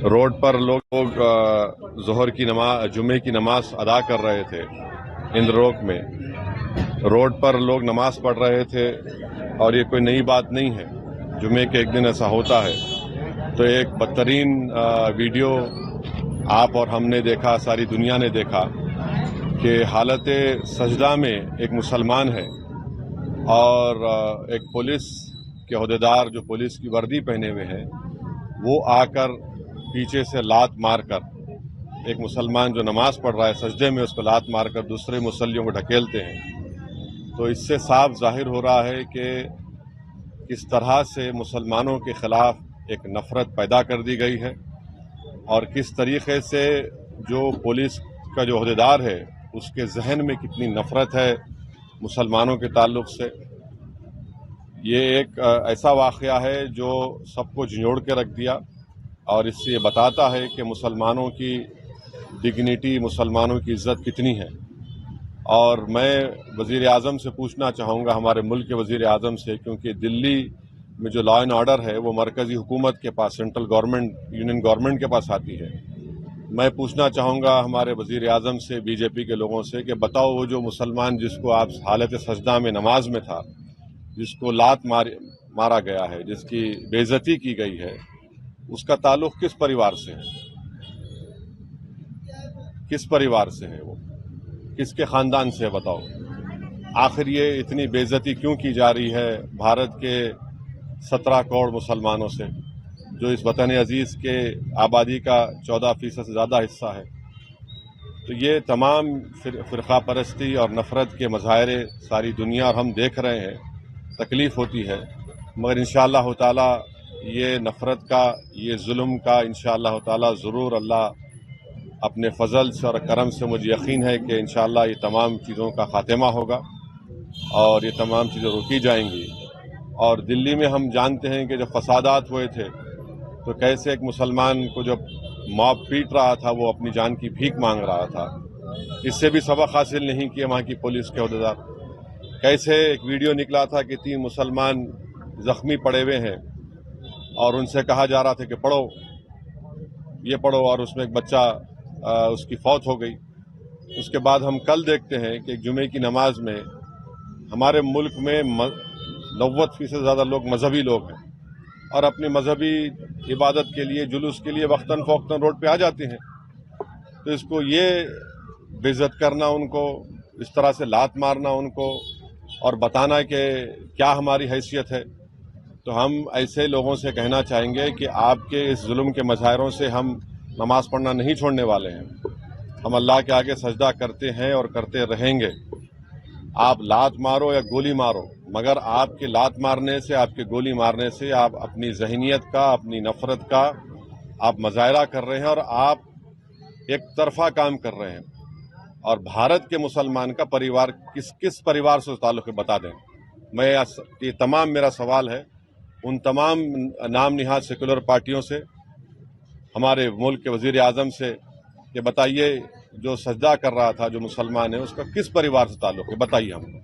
Road پر لوگ ظہر کی نماز جمعے کی نماز ادا کر رہے تھے اندروک میں. روڈ پر لوگ نماز پڑھ رہے تھے اور یہ کوئی نئی بات نہیں ہے. جمعے کے ایک دن ایسا ہوتا ہے. تو ایک بدترین ویڈیو آپ اور ہم نے دیکھا, ساری دنیا نے دیکھا کہ حالت سجدہ میں ایک مسلمان ہے اور ایک پولیس کے عہدیدار جو پولیس کی وردی پہنے ہوئے ہیں وہ آ کر پیچھے سے لات مار کر ایک مسلمان جو نماز پڑھ رہا ہے سجدے میں اس کو لات مار کر دوسرے مصلیوں کو ڈھکیلتے ہیں. تو اس سے صاف ظاہر ہو رہا ہے کہ کس طرح سے مسلمانوں کے خلاف ایک نفرت پیدا کر دی گئی ہے اور کس طریقے سے جو پولیس کا جو عہدیدار ہے اس کے ذہن میں کتنی نفرت ہے مسلمانوں کے تعلق سے. یہ ایک ایسا واقعہ ہے جو سب کو جھنجھوڑ کے رکھ دیا اور اس سے یہ بتاتا ہے کہ مسلمانوں کی ڈگنیٹی, مسلمانوں کی عزت کتنی ہے. اور میں وزیر اعظم سے پوچھنا چاہوں گا, ہمارے ملک کے وزیر اعظم سے, کیونکہ دلی میں جو لا اینڈ آرڈر ہے وہ مرکزی حکومت کے پاس, سینٹرل گورنمنٹ, یونین گورنمنٹ کے پاس آتی ہے. میں پوچھنا چاہوں گا ہمارے وزیر اعظم سے, بی جے پی کے لوگوں سے, کہ بتاؤ وہ جو مسلمان جس کو آپ حالت سجدہ میں نماز میں تھا, جس کو لات مارا گیا ہے, جس کی بے عزتی کی گئی ہے, اس کا تعلق کس پریوار سے ہے؟ کس پریوار سے ہے وہ؟ کس کے خاندان سے ہے بتاؤ؟ آخر یہ اتنی بے عزتی کیوں کی جا رہی ہے بھارت کے 17 کروڑ مسلمانوں سے, جو اس وطن عزیز کے آبادی کا 14% سے زیادہ حصہ ہے؟ تو یہ تمام فرقہ پرستی اور نفرت کے مظاہرے ساری دنیا اور ہم دیکھ رہے ہیں. تکلیف ہوتی ہے, مگر انشاءاللہ تعالی یہ نفرت کا, یہ ظلم کا انشاءاللہ تعالی ضرور اللہ اپنے فضل سے اور کرم سے, مجھے یقین ہے کہ انشاءاللہ یہ تمام چیزوں کا خاتمہ ہوگا اور یہ تمام چیزیں روکی جائیں گی. اور دلی میں ہم جانتے ہیں کہ جب فسادات ہوئے تھے تو کیسے ایک مسلمان کو جب موب پیٹ رہا تھا وہ اپنی جان کی بھیک مانگ رہا تھا. اس سے بھی سبق حاصل نہیں کیے وہاں کی پولیس کے عہدیدار. کیسے ایک ویڈیو نکلا تھا کہ 3 مسلمان زخمی پڑے ہوئے ہیں اور ان سے کہا جا رہا تھا کہ پڑھو, یہ پڑھو, اور اس میں ایک بچہ اس کی فوت ہو گئی. اس کے بعد ہم کل دیکھتے ہیں کہ جمعے کی نماز میں ہمارے ملک میں 90% سے زیادہ لوگ مذہبی لوگ ہیں اور اپنی مذہبی عبادت کے لیے, جلوس کے لیے وقتاً فوقتاً روڈ پہ آ جاتے ہیں. تو اس کو یہ بے عزت کرنا, ان کو اس طرح سے لات مارنا ان کو, اور بتانا کہ کیا ہماری حیثیت ہے, تو ہم ایسے لوگوں سے کہنا چاہیں گے کہ آپ کے اس ظلم کے مظاہروں سے ہم نماز پڑھنا نہیں چھوڑنے والے ہیں. ہم اللہ کے آگے سجدہ کرتے ہیں اور کرتے رہیں گے. آپ لات مارو یا گولی مارو, مگر آپ کے لات مارنے سے, آپ کے گولی مارنے سے آپ اپنی ذہنیت کا, اپنی نفرت کا آپ مظاہرہ کر رہے ہیں اور آپ ایک طرفہ کام کر رہے ہیں. اور بھارت کے مسلمان کا پریوار کس پریوار سے تعلق ہے بتا دیں. یہ تمام میرا سوال ہے ان تمام نام نہاد سیکولر پارٹیوں سے, ہمارے ملک کے وزیر اعظم سے, کہ بتائیے جو سجدہ کر رہا تھا جو مسلمان ہے اس کا کس پریوار سے تعلق ہے, بتائیے ہم کو.